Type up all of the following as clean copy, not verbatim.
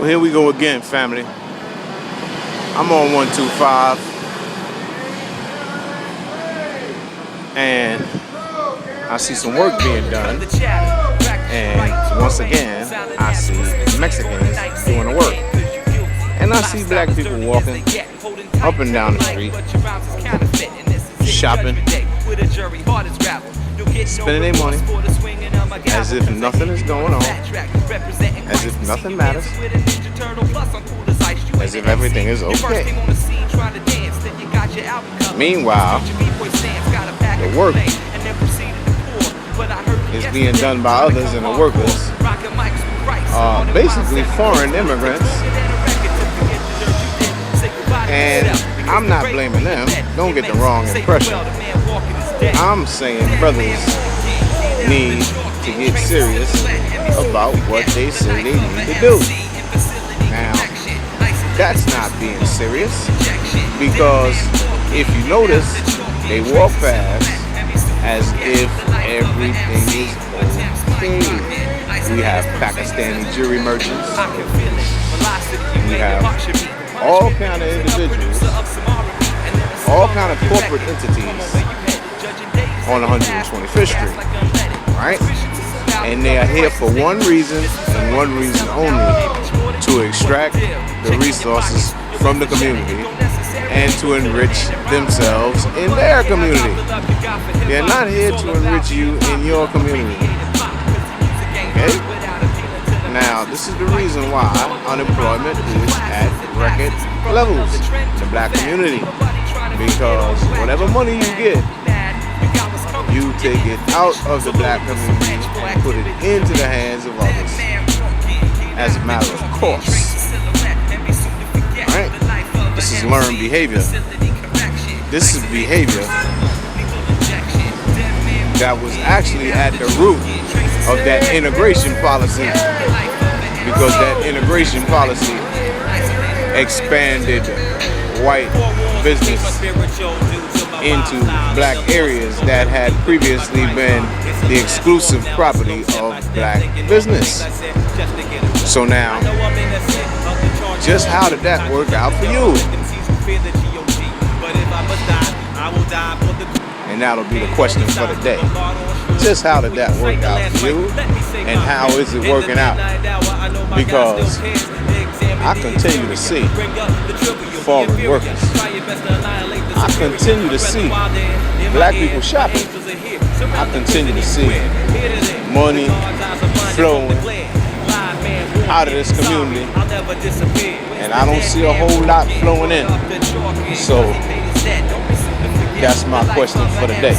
Well, here we go again, family. I'm on 125, and I see some work being done, and once again, I see Mexicans doing the work, and I see black people walking up and down the street, shopping, spending their money as if nothing is going on, as if nothing matters, as if everything is okay. Meanwhile, the work is being done by others, and the workers are basically foreign immigrants. And I'm not blaming them. Don't get the wrong impression. I'm saying brothers need to get serious about what they say they need to do. Now, that's not being serious, because if you notice, they walk past as if everything is okay. We have Pakistani jewelry merchants. We have all kind of individuals, all kind of corporate entities on 125th Street, right? And they are here for one reason and one reason only: to extract the resources from the community and to enrich themselves in their community. They're not here to enrich you in your community. Okay? Now, this is the reason why unemployment is at record levels in the black community. Because whatever money you get, you take it out of the black community and put it into the hands of others as a matter of course. Alright? This is learned behavior. This is behavior that was actually at the root of that integration policy, because that integration policy expanded white business into black areas that had previously been the exclusive property of black business. So now, just how did that work out for you? And that'll be the question for the day. Just how did that work out for you? And how is it working out? Because I continue to see foreign workers. I continue to see black people shopping. I continue to see money flowing out of this community, and I don't see a whole lot flowing in. So that's my question for the day.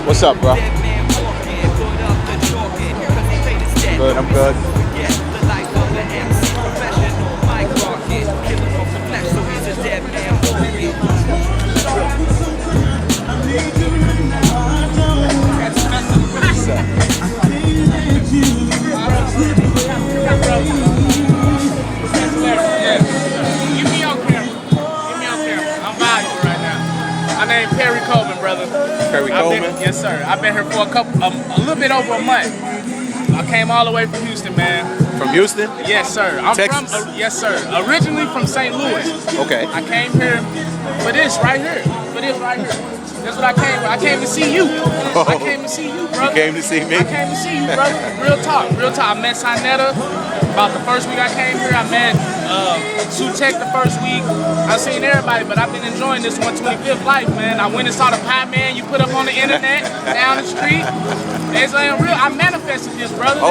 What's up, bro? Good, I'm good. What's up? My name's Perry Coleman, brother. Perry Coleman? Yes, sir. I've been here for a little bit over a month. I came all the way from Houston, man. From Houston? Yes, sir. I'm Texas? Yes, sir. Originally from St. Louis. Okay. I came here for this right here. That's what I came for. I came to see you. I came to see you, brother. You came to see me? I came to see you, brother. Real talk. I met Sinetta about the first week I came here. I met Sutek the first week. I've seen everybody, but I've been enjoying this 125th life, man. I went and saw the Pie Man you put up on the internet down the street. It's like real. I manifested this, brother.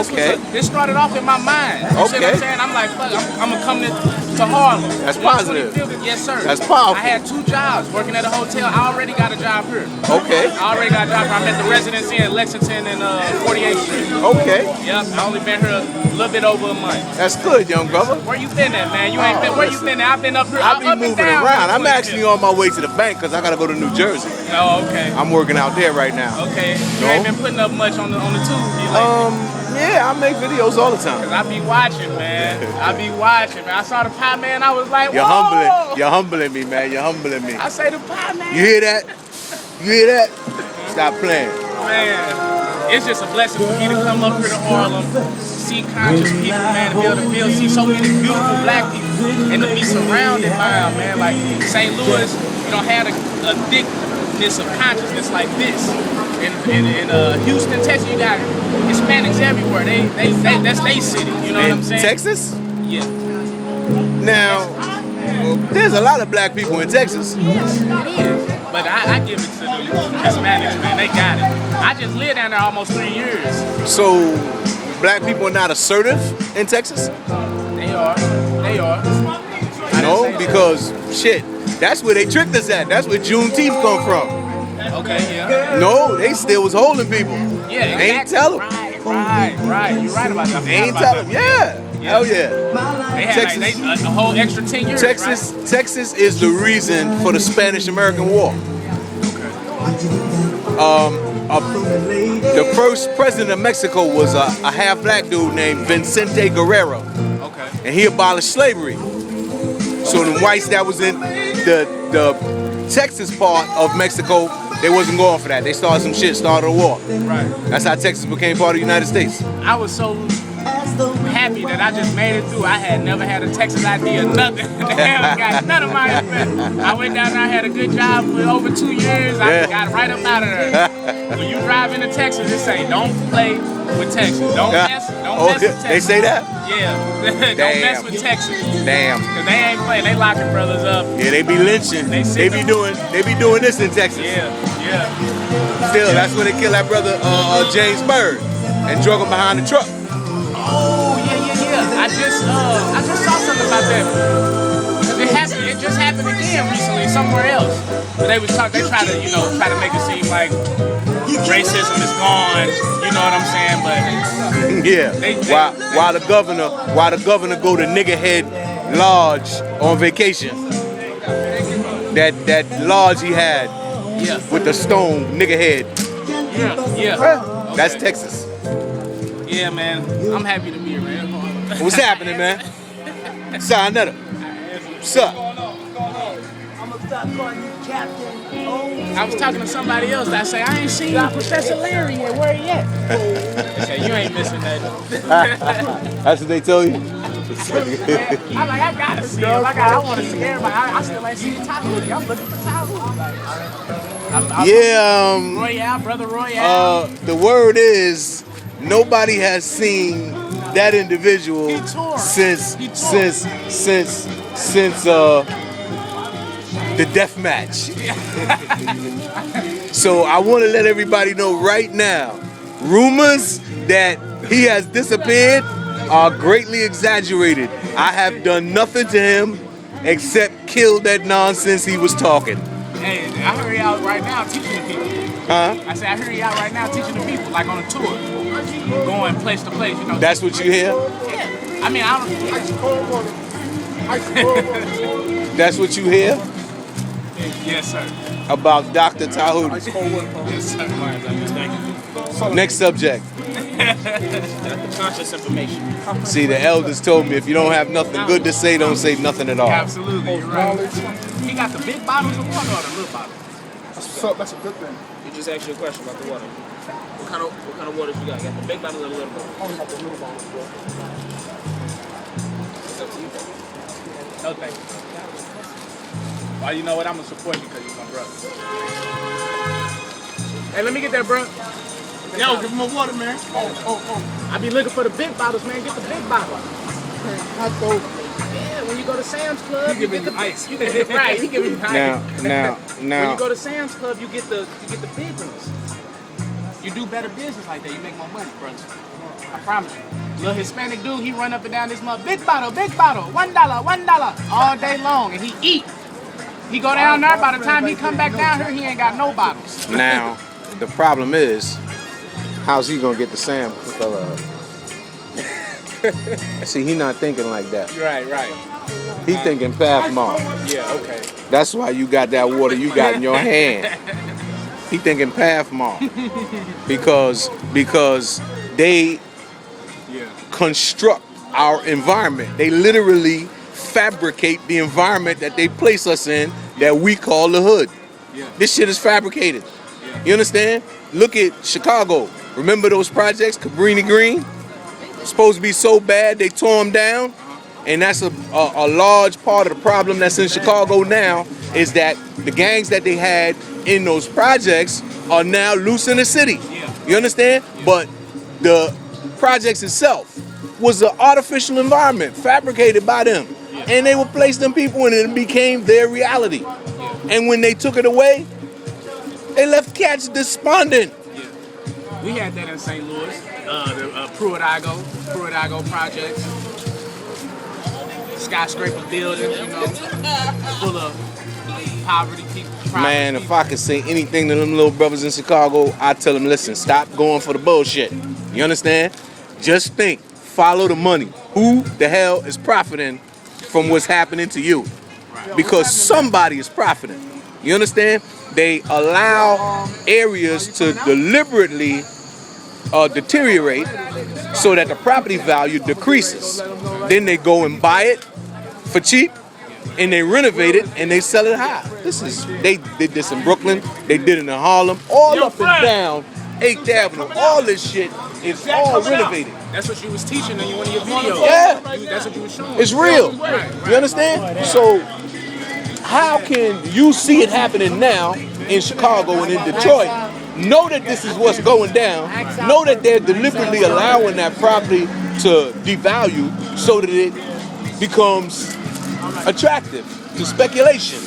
This started off in my mind. You see what I'm saying? I'm like, fuck, I'm gonna come to Harlem. That's positive. Yes, sir. That's powerful. I had 2 jobs working at a hotel. I already got a job here. Okay. I already got a job here. I'm at the residency in Lexington and 48th Street. Okay. Yep. I only been here a little bit over a month. That's good, young brother. Where you been at, man? You ain't been. Where you been at? I've been up here. I've been moving around. I'm actually on my way to the bank because I gotta go to New Jersey. Oh, okay. I'm working out there right now. Okay. You ain't been putting up much on the tube. Yeah, I make videos all the time. Cause I be watching, man. I saw the Pie Man. I was like, You're whoa. You're humbling me, man. You're humbling me. I say the Pie Man. You hear that? You hear that? Stop playing. Man. it's just a blessing for me to come up here to Harlem, see conscious people, man, to be able to feel, see so many beautiful black people, and to be surrounded by them, man. Like St. Louis, you don't have a thickness of consciousness like this. In Houston, Texas, you got Hispanics everywhere. That's their city. You know what I'm saying? Texas? Yeah. Now, there's a lot of black people in Texas. Yes, it is. But I give it to the Hispanics, man. They got it. I just lived down there almost 3 years. So, black people are not assertive in Texas? They are. They are. No, because shit, that's where they tricked us at. That's where Juneteenth come from. Okay, yeah. No, they still was holding people. Yeah, exactly. Ain't tell them. Right. You're right about that. Ain't tell them. Yeah. Hell yeah. They had Texas, like, a whole extra 10 years. Texas, right? Texas is the reason for the Spanish-American War. The first president of Mexico was a half-black dude named Vicente Guerrero. Okay. And he abolished slavery. So the whites that was in the Texas part of Mexico, they wasn't going for that. They started some shit, started a war. Right. That's how Texas became part of the United States. I was so happy that I just made it through. I had never had a Texas ID or nothing. The hell got none of my investment. I went down there, I had a good job for over 2 years. I got right up out of there. When you drive into Texas, it say, don't play with Texas. Don't mess with Texas. They say that? Yeah. Don't mess with Texas. Damn. Cause they ain't playing, they locking brothers up. Yeah, they be lynching. They be doing this in Texas. Yeah. Still, that's when they killed that brother James Byrd and drug him behind the truck. Oh, yeah. I just saw something about that. It just happened again recently somewhere else. But they tried to make it seem like racism is gone. You know what I'm saying? But yeah. While the governor go to Niggerhead Lodge on vacation. That lodge he had with the stone Niggerhead. Yeah. That's Okay. Texas. Yeah, man. I'm happy to be here, man. What's happening, man? Sayonara. What's up? I was talking to somebody else that say, I ain't seen Professor Larry yet. Where he at? They say, you ain't missing nothing. That's what they tell you? I'm like, I gotta see him. I want to see everybody. I still ain't seen Tahoe. I'm looking for Tahoe. Royale, brother Royale. The word is nobody has seen that individual since the death match. So I want to let everybody know right now, rumors that he has disappeared are greatly exaggerated. I have done nothing to him except kill that nonsense he was talking. Hey, I heard y'all right now teaching the people. Huh? I said, I heard y'all right now teaching the people, like on a tour. Going place to place, you know. That's what you hear? Yeah. I mean, I don't... That's what you hear? Yes, sir. About Dr. Tahuti. Yes, sir. Next subject. Conscious information. See, the elders told me if you don't have nothing good to say, don't say nothing at all. Absolutely, you're right. You got the big bottles of water or the little bottles? That's a good thing. You just asked you a question about the water. What kind of waters you got? You got the big bottle or the little bottle? Only got the little bottles, bro. It's up to you. No, thank you. Well, you know what? I'm going to support you because you're my brother. Hey, let me get that, bro. Yo, give him a water, man. Oh. I be looking for the big bottles, man. Get the big bottle. Hot dog. Yeah, when you go to Sam's Club, you get the ice. Right, he give me ice. Now. When you go to Sam's Club, you get the big ones. You do better business like that, you make more money, brother. I promise you. Little Hispanic dude, he run up and down this mother, big bottle, $1, all day long, and he eat. He go down there, by the time he come back down here, he ain't got no bottles. Now, the problem is, how's he gonna get the Sam fella? See, he not thinking like that. Right. He thinking Pathmark. Yeah, okay. That's why you got that water you got in your hand. He thinking Pathmark. Because they construct our environment. They literally fabricate the environment that they place us in that we call the hood. Yeah. This shit is fabricated. Yeah. You understand? Look at Chicago. Remember those projects, Cabrini Green? Supposed to be so bad they tore them down. And that's a large part of the problem that's in Chicago now, is that the gangs that they had in those projects are now loose in the city. You understand? But the projects itself was an artificial environment fabricated by them. And they would place them people and it became their reality. And when they took it away, they left cats despondent. We had that in St. Louis, the Pruitt-Igoe projects. Skyscraper buildings, you know, full of poverty people. Man, if I could say anything to them little brothers in Chicago, I'd tell them, listen, stop going for the bullshit. You understand? Just think, follow the money. Who the hell is profiting from what's happening to you? Because somebody is profiting. You understand? They allow areas to deliberately deteriorate so that the property value decreases. Then they go and buy it for cheap, and they renovate it and they sell it high. They did this in Brooklyn, they did it in Harlem, all up and down 8th Avenue. All this shit is all renovated. That's what you was teaching in one of your videos. Yeah. That's what you was showing. It's real. You understand? So how can you see it happening now in Chicago and in Detroit? Know that this is what's going down. Know that they're deliberately allowing that property to devalue so that it becomes attractive to speculation.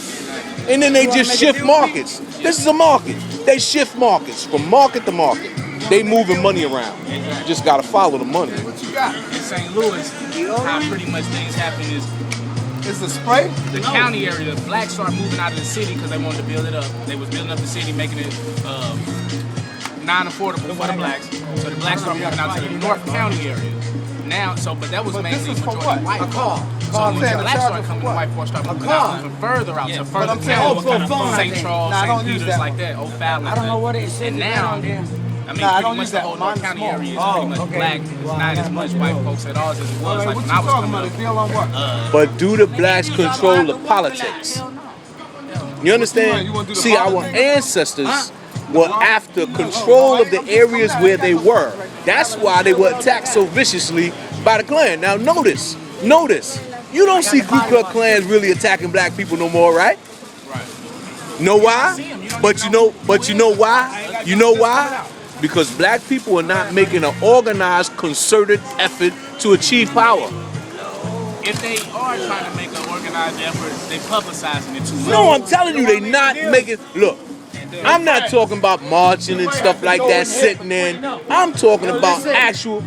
And then they just shift markets. This is a market. They shift markets from market to market. They moving money around. You just gotta follow the money. What you got? In St. Louis, how pretty much things happen is It's a spray? the county area, the blacks started moving out of the city because they wanted to build it up. They was building up the city, making it non-affordable for the blacks. So the blacks started moving out to the North County area. Now, but that was mainly majority white. A car. So when the blacks started coming, the white folks started moving out even further out to further towns, St. Charles, St. Peters, like that, O'Fallon. I don't know what it is. And now, I mean, pretty much the whole North County area is pretty much black. It's not as much white folks at all as it was like when I was coming up. But do the blacks control the politics? You understand? See, our ancestors were after control of the areas where they were. That's why they were attacked so viciously by the Klan. Now notice, you don't see Ku Klux Klans really attacking black people no more, right? Know why? But you know why? You know why? Because black people are not making an organized, concerted effort to achieve power. If they are trying to make an organized effort, they publicizing it too much. No, I'm telling you, they not making. Look, I'm not talking about marching and stuff like that, sitting in. I'm talking about actual.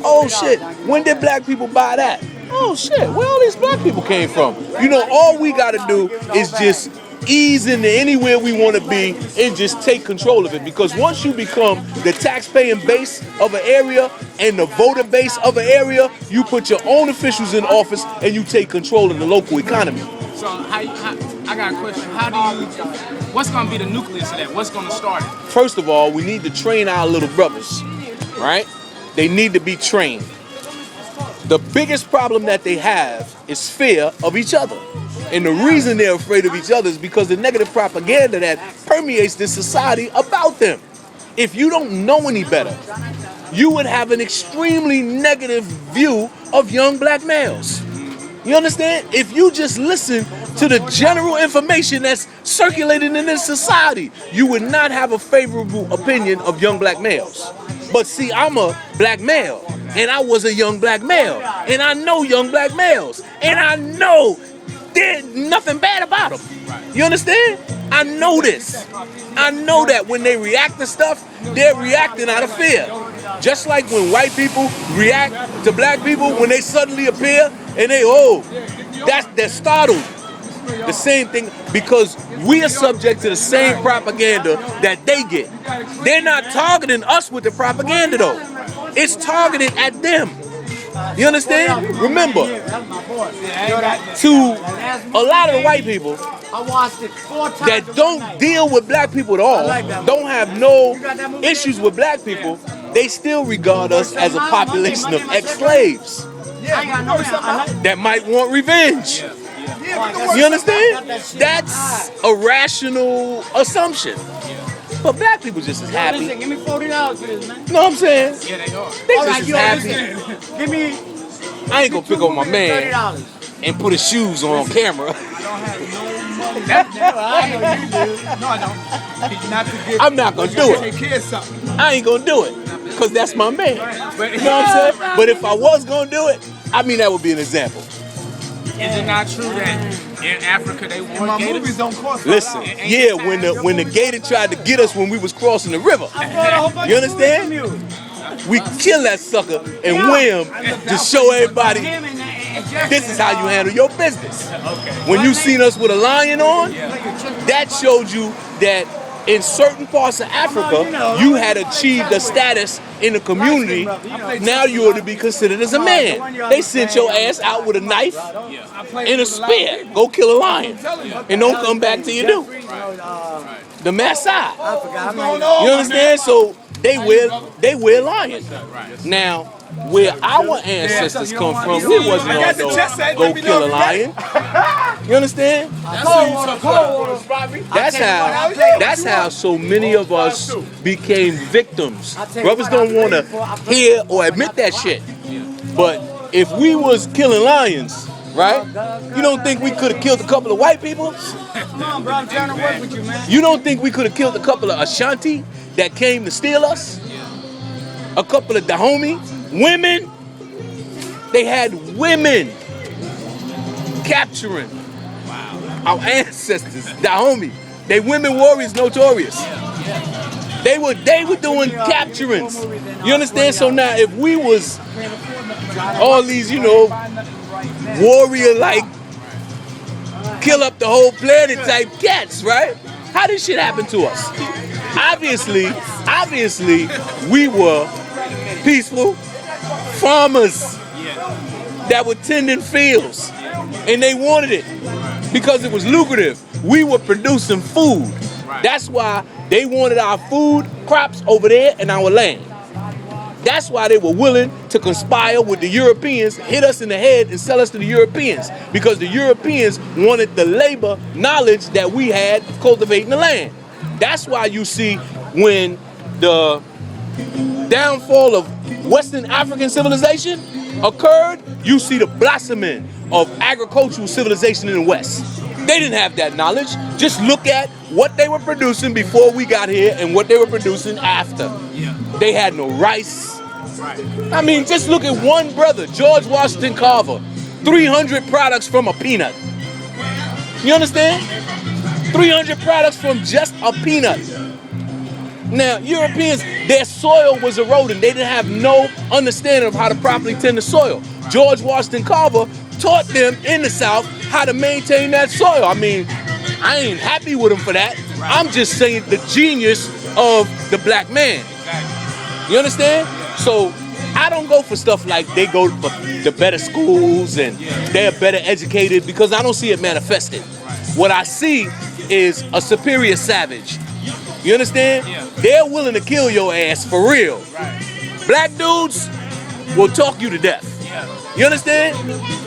Oh shit! When did black people buy that? Oh shit! Where all these black people came from? You know, all we gotta do is just ease into anywhere we want to be and just take control of it. Because once you become the tax-paying base of an area and the voter base of an area, you put your own officials in office and you take control of the local economy. So I got a question. What's going to be the nucleus of that? What's going to start it? First of all, we need to train our little brothers, right? They need to be trained. The biggest problem that they have is fear of each other. And the reason they're afraid of each other is because the negative propaganda that permeates this society about them. If you don't know any better, you would have an extremely negative view of young black males. You understand? If you just listen to the general information that's circulating in this society, you would not have a favorable opinion of young black males. But see, I'm a black male, and I was a young black male, and I know young black males, and I know there's nothing bad about them. You understand? I know this. I know that when they react to stuff, they're reacting out of fear. Just like when white people react to black people when they suddenly appear and they're startled. The same thing, because we are subject to the same propaganda that they get. They're not targeting us with the propaganda though. It's targeted at them. You understand? Remember, to a lot of the white people that don't deal with black people at all, don't have no issues with black people, they still regard us as a population of ex-slaves that might want revenge. You understand? That's a rational assumption. But black people just as happy. Listen, give me $40 for this, man. You know what I'm saying? Yeah, they are. They All just right, as yo, happy. listen. Give me. I ain't gonna pick up my man $30. and put his shoes on camera. I don't have no money. I know you do. No, I don't. Not to get. I'm not gonna do it. Take care of something. I ain't gonna do it. Cause that's my man. But you know what I'm saying? But if I was gonna do it, I mean that would be an example. Is it not true that in Africa they My want movies gators? don't cost Listen, $5. yeah, when the gator tried to get us when we was crossing the river, you understand? We kill that sucker and whim to show everybody this is how you handle your business. When you seen us with a lion on, that showed you that in certain parts of Africa, you had achieved a status in the community. Now you are to be considered as a man. They sent your ass out with a knife and a spear. Go kill a lion. And don't come back till you do. The Maasai. You understand? So they wear lions. Now, where our ancestors come from, we wasn't on those go kill a lion. You understand? That's how so many of us became victims. Brothers don't want to hear or admit that shit. But if we was killing lions, right? You don't think we could have killed a couple of white people? Come on, bro. I'm trying to work with you, man. You don't think we could have killed a couple of Ashanti that came to steal us? A couple of Dahomey women? They had women capturing our ancestors, Dahomey. They women warriors notorious. They were doing capturings. You understand? So now if we was all these, warrior like kill up the whole planet type cats, right? How did shit happen to us? Obviously, we were peaceful farmers that were tending fields, and they wanted it because it was lucrative. We were producing food. That's why they wanted our food crops over there in our land. That's why they were willing to conspire with the Europeans, hit us in the head and sell us to the Europeans, because the Europeans wanted the labor knowledge that we had cultivating the land. That's why you see when the downfall of Western African civilization occurred, you see the blossoming of agricultural civilization in the West. They didn't have that knowledge. Just look at what they were producing before we got here and what they were producing after. They had no rice. I mean, just look at one brother, George Washington Carver, 300 products from a peanut. You understand? 300 products from just a peanut. Now, Europeans, their soil was eroding. They didn't have no understanding of how to properly tend the soil. George Washington Carver taught them in the South how to maintain that soil. I mean, I ain't happy with him for that. I'm just saying the genius of the black man. You understand? So I don't go for stuff like they go for the better schools and they're better educated, because I don't see it manifested. What I see is a superior savage. You understand? They're willing to kill your ass for real. Black dudes will talk you to death. You understand?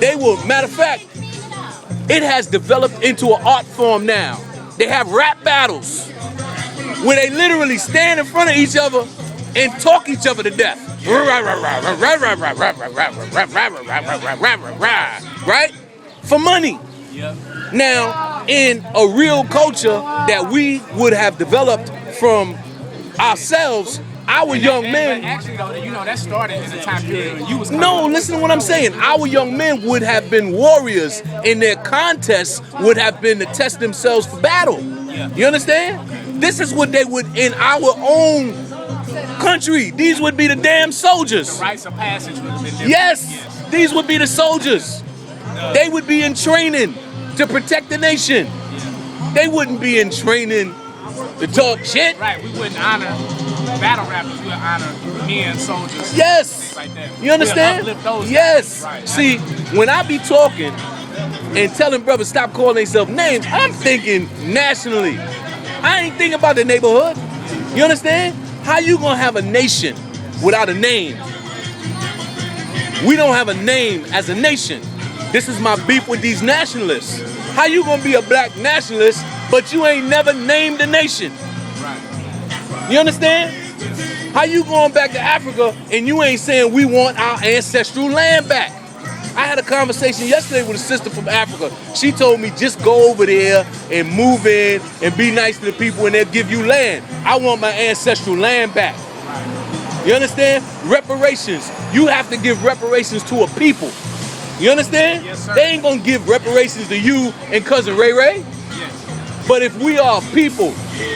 They will. Matter of fact, it has developed into an art form now. They have rap battles where they literally stand in front of each other and talk each other to death. Right? For money. Now, in a real culture that we would have developed from ourselves, our young men. Actually, though, that started in the time period when you was. No, listen to what I'm saying. Our young men would have been warriors, and their contests would have been to test themselves for battle. You understand? This is what they would in our own country. These would be the damn soldiers. The rites of passage would have been different. Yes, these would be the soldiers. They would be in training to protect the nation. They wouldn't be in training to talk shit. Right, we wouldn't honor battle rappers. We would honor men, soldiers. Yes. Things like that. You understand? We'll uplift those Yes. guys. Right. See, when I be talking and telling brothers stop calling themselves names, I'm thinking nationally. I ain't thinking about the neighborhood. You understand? How you gonna have a nation without a name? We don't have a name as a nation. This is my beef with these nationalists. How you gonna be a black nationalist, but you ain't never named a nation? You understand? How you going back to Africa and you ain't saying we want our ancestral land back? I had a conversation yesterday with a sister from Africa. She told me just go over there and move in and be nice to the people and they'll give you land. I want my ancestral land back. You understand? Reparations. You have to give reparations to a people. You understand? Yes, sir. They ain't gonna give reparations to you and cousin Ray Ray. Yes. But if we are a people,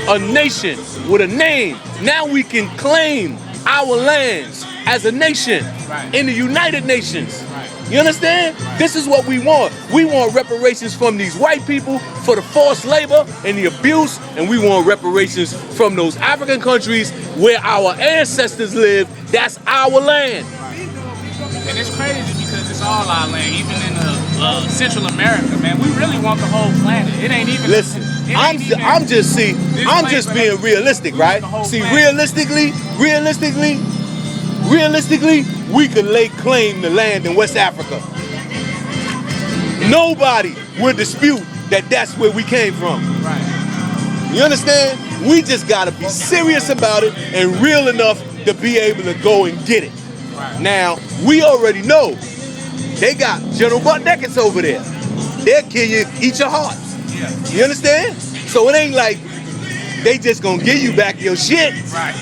a nation with a name, now we can claim our lands as a nation in the United Nations. You understand? This is what we want. We want reparations from these white people for the forced labor and the abuse, and we want reparations from those African countries where our ancestors lived. That's our land. And it's crazy because it's all our land, even in Central America, man. We really want the whole planet. It ain't even. Listen, I'm just being realistic, right? See, realistically, we could lay claim to land in West Africa. Nobody would dispute that that's where we came from. Right. You understand? We just gotta be serious about it and real enough to be able to go and get it. Right. Now, we already know they got General Butt Nakeds over there. They'll kill you, eat your heart. Yeah. You understand? So it ain't like they just gonna give you back your shit. Right.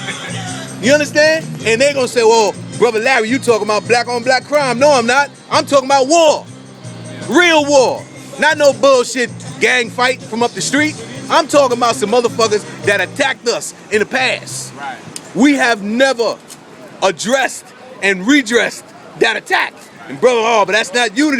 You understand? And they gonna say, well, Brother Larry, you talking about black on black crime. No, I'm not. I'm talking about war. Real war. Not no bullshit gang fight from up the street. I'm talking about some motherfuckers that attacked us in the past. Right. We have never addressed and redressed that attack. And brother, but that's not unity.